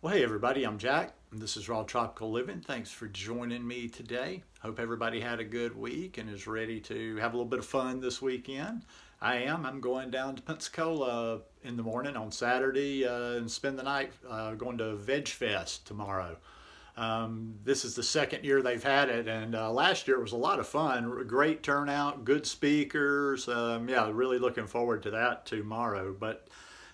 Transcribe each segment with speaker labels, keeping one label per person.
Speaker 1: Well, hey everybody, I'm Jack, and this is Raw Tropical Living. Thanks for joining me today. Hope everybody had a good week and is ready to have a little bit of fun this weekend. I am. I'm going down to Pensacola in the morning on Saturday and spend the night going to Veg Fest tomorrow. This is the second year they've had it, and last year it was a lot of fun. Great turnout, good speakers. Yeah, really looking forward to that tomorrow. But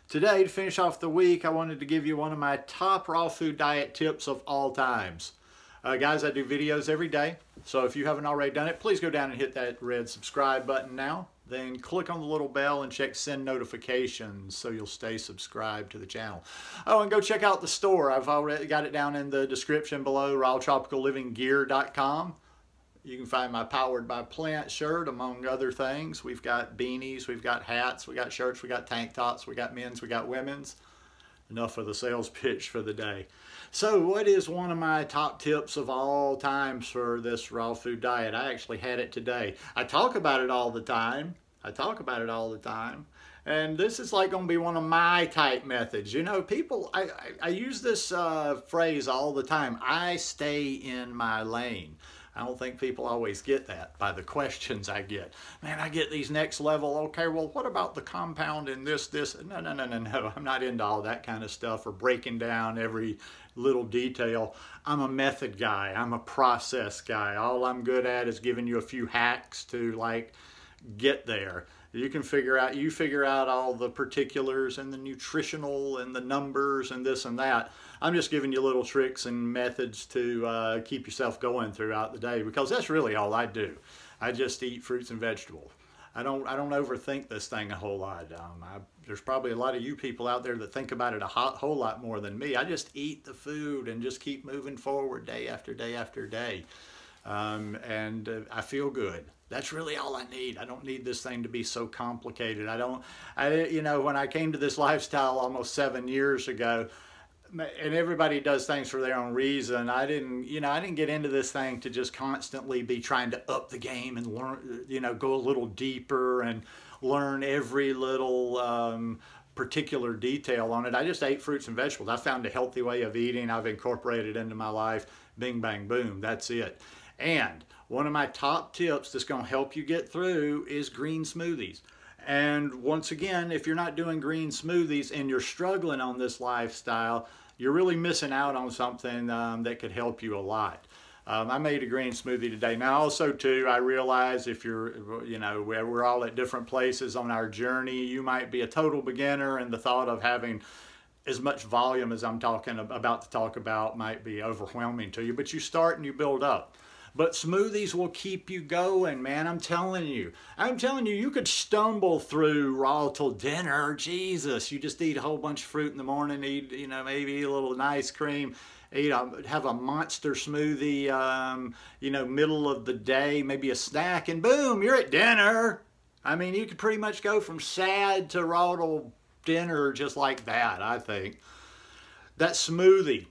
Speaker 1: today, to finish off the week, I wanted to give you one of my top raw food diet tips of all times. Guys, I do videos every day, so if you haven't already done it, please go down and hit that red subscribe button now. Then click on the little bell and check send notifications so you'll stay subscribed to the channel. Oh, and go check out the store. I've already got it down in the description below, rawtropicallivinggear.com. You can find my Powered by Plant shirt, among other things. We've got beanies, we've got hats, we got shirts, we got tank tops, we got men's, we got women's. Enough of the sales pitch for the day. So what is one of my top tips of all times for this raw food diet? I actually had it today. I talk about it all the time. And this is like going to be one of my type methods. You know, people, I use this phrase all the time. I stay in my lane. I don't think people always get that by the questions I get. Man, I get these next level. Okay, well, what about the compound in this? No. I'm not into all that kind of stuff or breaking down every little detail. I'm a method guy. I'm a process guy. All I'm good at is giving you a few hacks to like get there. You figure out all the particulars and the nutritional and the numbers and this and that. I'm just giving you little tricks and methods to keep yourself going throughout the day, because that's really all I do. I just eat fruits and vegetables. I don't overthink this thing a whole lot. There's probably a lot of you people out there that think about it a whole lot more than me. I just eat the food and just keep moving forward day after day after day. I feel good. That's really all I need. I don't need this thing to be so complicated. You know, when I came to this lifestyle almost 7 years ago, and everybody does things for their own reason, I didn't get into this thing to just constantly be trying to up the game and learn, you know, go a little deeper and learn every little particular detail on it. I just ate fruits and vegetables. I found a healthy way of eating. I've incorporated it into my life. Bing, bang, boom. That's it. And one of my top tips that's going to help you get through is green smoothies. And once again, if you're not doing green smoothies and you're struggling on this lifestyle, you're really missing out on something that could help you a lot. I made a green smoothie today. Now also too, I realize if you're, you know, we're all at different places on our journey. You might be a total beginner, and the thought of having as much volume as I'm about to talk about might be overwhelming to you, but you start and you build up. But smoothies will keep you going, man. I'm telling you, you could stumble through raw till dinner. Jesus, you just eat a whole bunch of fruit in the morning, eat, you know, maybe eat a little ice cream, have a monster smoothie, you know, middle of the day, maybe a snack, and boom, you're at dinner. I mean, you could pretty much go from sad to raw till dinner just like that, I think. That smoothie.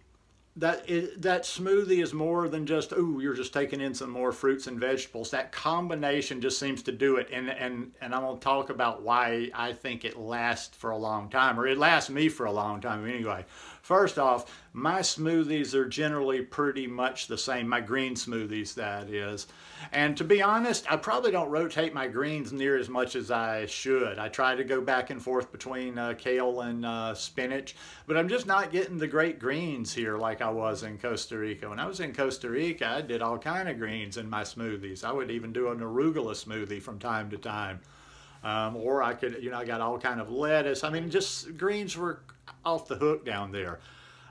Speaker 1: That smoothie is more than just, ooh, you're just taking in some more fruits and vegetables. That combination just seems to do it. And I'm going to talk about why I think it lasts for a long time, or it lasts me for a long time anyway. First off, my smoothies are generally pretty much the same. My green smoothies, that is. And to be honest, I probably don't rotate my greens near as much as I should. I try to go back and forth between kale and spinach, but I'm just not getting the great greens here like I was in Costa Rica. When I was in Costa Rica, I did all kind of greens in my smoothies. I would even do an arugula smoothie from time to time. Or I could, you know, I got all kind of lettuce. I mean, just greens were off the hook down there.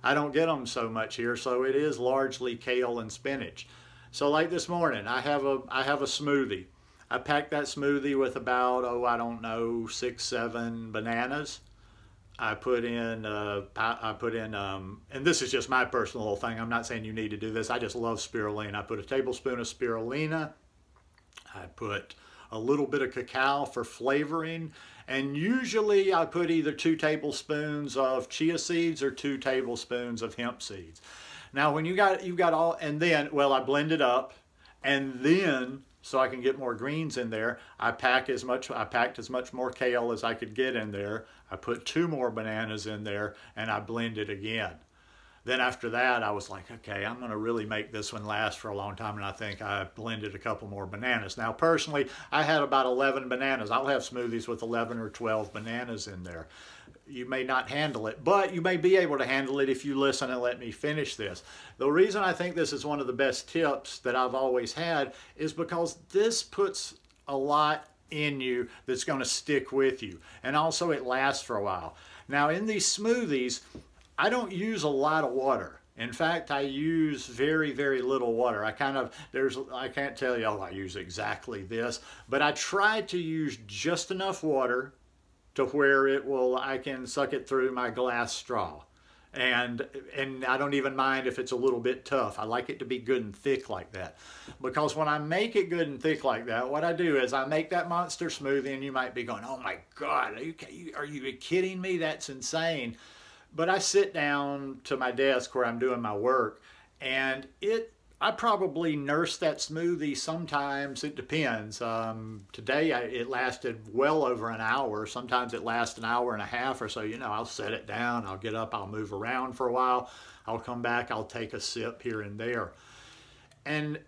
Speaker 1: I don't get them so much here, so it is largely kale and spinach. So like this morning, I have a smoothie. I packed that smoothie with about, oh, I don't know, 6, 7 bananas. I put in, and this is just my personal little thing. I'm not saying you need to do this. I just love spirulina. I put a tablespoon of spirulina. I put a little bit of cacao for flavoring, and usually I put either 2 tablespoons of chia seeds or 2 tablespoons of hemp seeds. Now when you've got all, and then, well, I blend it up, and then so I can get more greens in there, I packed as much more kale as I could get in there. I put 2 more bananas in there, and I blend it again. Then after that, I was like, okay, I'm going to really make this one last for a long time. And I think I blended a couple more bananas. Now, personally, I had about 11 bananas. I'll have smoothies with 11 or 12 bananas in there. You may not handle it, but you may be able to handle it if you listen and let me finish this. The reason I think this is one of the best tips that I've always had is because this puts a lot in you that's going to stick with you. And also it lasts for a while. Now, in these smoothies, I don't use a lot of water. In fact, I use very, very little water. I can't tell you, oh, I use exactly this, but I try to use just enough water to where I can suck it through my glass straw. And I don't even mind if it's a little bit tough. I like it to be good and thick like that. Because when I make it good and thick like that, what I do is I make that monster smoothie, and you might be going, oh my God, are you kidding me? That's insane. But I sit down to my desk where I'm doing my work, and I probably nurse that smoothie sometimes. It depends. Today it lasted well over an hour. Sometimes it lasts an hour and a half or so. You know, I'll set it down, I'll get up, I'll move around for a while, I'll come back, I'll take a sip here and there. And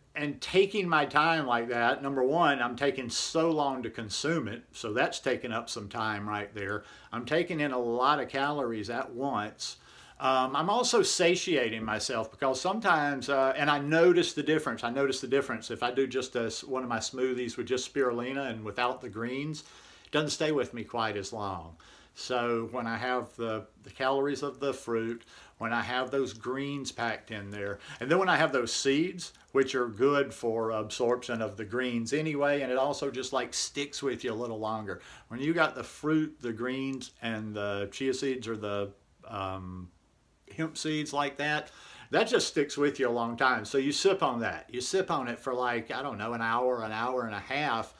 Speaker 1: taking my time like that, number one, I'm taking so long to consume it, so that's taking up some time right there. I'm taking in a lot of calories at once. I'm also satiating myself because sometimes, and I notice the difference. I notice the difference if I do just one of my smoothies with just spirulina and without the greens, it doesn't stay with me quite as long. So when I have the calories of the fruit, when I have those greens packed in there, and then when I have those seeds, which are good for absorption of the greens anyway, and it also just like sticks with you a little longer. When you got the fruit, the greens, and the chia seeds or the hemp seeds like that, that just sticks with you a long time. So you sip on that. You sip on it for like, I don't know, an hour and a half.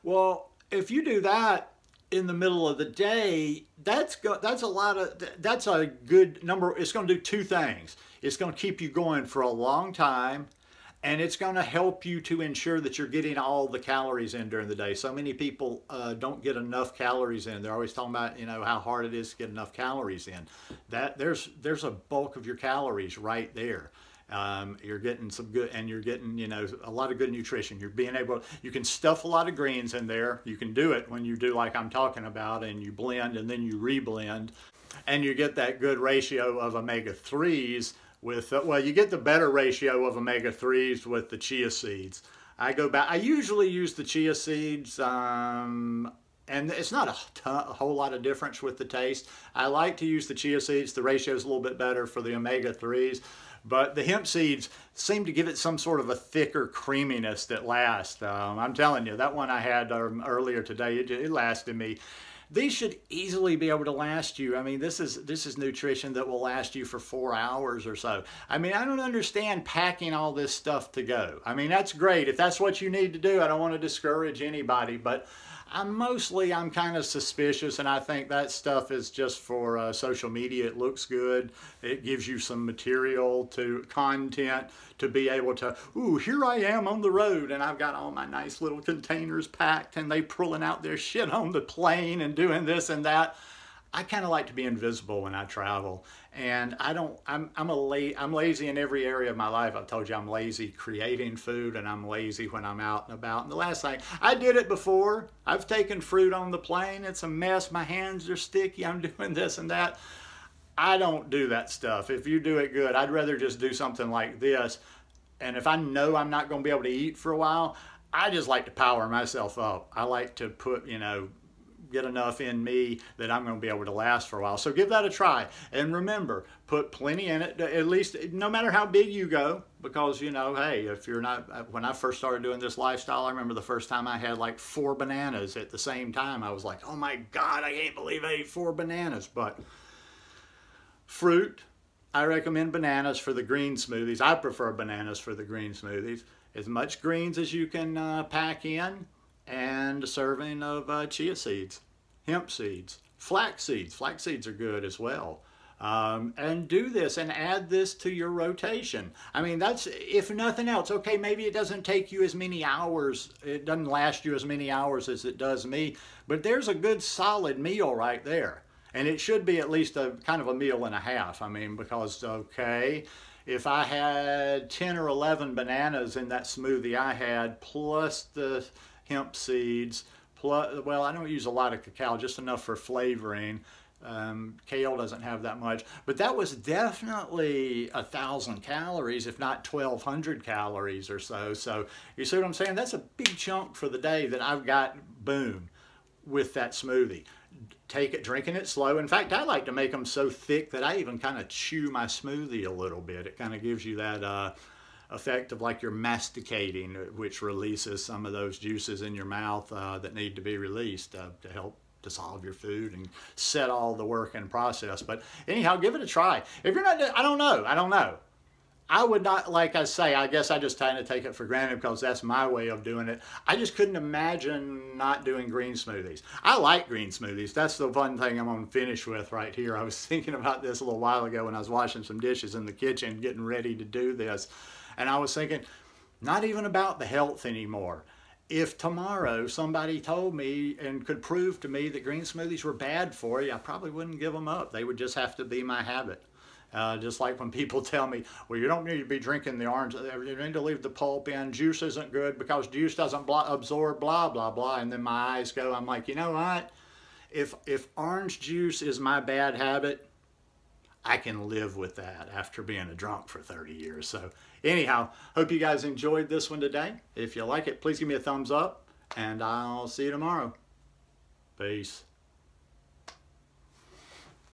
Speaker 1: Well, if you do that in the middle of the day, that's a good number. It's going to do two things. It's going to keep you going for a long time, and it's going to help you to ensure that you're getting all the calories in during the day. So many people don't get enough calories in. They're always talking about, you know, how hard it is to get enough calories in. There's a bulk of your calories right there. You're getting some good, and you're getting, you know, a lot of good nutrition. You can stuff a lot of greens in there. You can do it when you do like I'm talking about, and you blend and then you reblend, and you get that good ratio of omega-3s with, well, you get the better ratio of omega-3s with the chia seeds. I usually use the chia seeds, and it's not a whole lot of difference with the taste. I like to use the chia seeds. The ratio is a little bit better for the omega-3s. But the hemp seeds seem to give it some sort of a thicker creaminess that lasts. I'm telling you, that one I had earlier today, it lasted me. These should easily be able to last you. I mean, this is nutrition that will last you for 4 hours or so. I mean, I don't understand packing all this stuff to go. I mean, that's great. If that's what you need to do, I don't want to discourage anybody, but I'm kind of suspicious, and I think that stuff is just for social media. It looks good. It gives you some content to be able to, ooh, here I am on the road, and I've got all my nice little containers packed, and they pulling out their shit on the plane and doing this and that. I kind of like to be invisible when I travel, and I'm lazy in every area of my life. I've told you I'm lazy creating food, and I'm lazy when I'm out and about. And the last thing, I did it before. I've taken fruit on the plane. It's a mess. My hands are sticky. I'm doing this and that. I don't do that stuff. If you do it good, I'd rather just do something like this. And if I know I'm not going to be able to eat for a while, I just like to power myself up. I like to put, you know, get enough in me that I'm going to be able to last for a while. So give that a try. And remember, put plenty in it, at least no matter how big you go, because, you know, hey, if you're not, when I first started doing this lifestyle, I remember the first time I had like 4 bananas at the same time. I was like, oh my God, I can't believe I ate 4 bananas. But fruit, I recommend bananas for the green smoothies. I prefer bananas for the green smoothies. As much greens as you can pack in, and a serving of chia seeds, hemp seeds, flax seeds. Flax seeds are good as well. And do this and add this to your rotation. I mean, that's, if nothing else, okay, maybe it doesn't take you as many hours, it doesn't last you as many hours as it does me, but there's a good solid meal right there. And it should be at least a kind of a meal and a half. I mean, because, okay, if I had 10 or 11 bananas in that smoothie I had, plus the hemp seeds, plus, well, I don't use a lot of cacao, just enough for flavoring. Kale doesn't have that much, but that was definitely 1,000 calories, if not 1,200 calories or so. So you see what I'm saying? That's a big chunk for the day that I've got, boom, with that smoothie. Take it, drinking it slow. In fact, I like to make them so thick that I even kind of chew my smoothie a little bit. It kind of gives you that effect of like you're masticating, which releases some of those juices in your mouth that need to be released to help dissolve your food and set all the work in process. But anyhow, give it a try. If you're not, I don't know. I would not, like I say, I guess I just kind of take it for granted because that's my way of doing it. I just couldn't imagine not doing green smoothies. I like green smoothies. That's the one thing I'm going to finish with right here. I was thinking about this a little while ago when I was washing some dishes in the kitchen, getting ready to do this. And I was thinking, not even about the health anymore. If tomorrow somebody told me and could prove to me that green smoothies were bad for you, I probably wouldn't give them up. They would just have to be my habit. Just like when people tell me, well, you don't need to be drinking the orange, you need to leave the pulp in, juice isn't good because juice doesn't absorb blah, blah, blah, and then my eyes go, I'm like, you know what? If orange juice is my bad habit, I can live with that after being a drunk for 30 years. So anyhow, hope you guys enjoyed this one today. If you like it, please give me a thumbs up, and I'll see you tomorrow. Peace.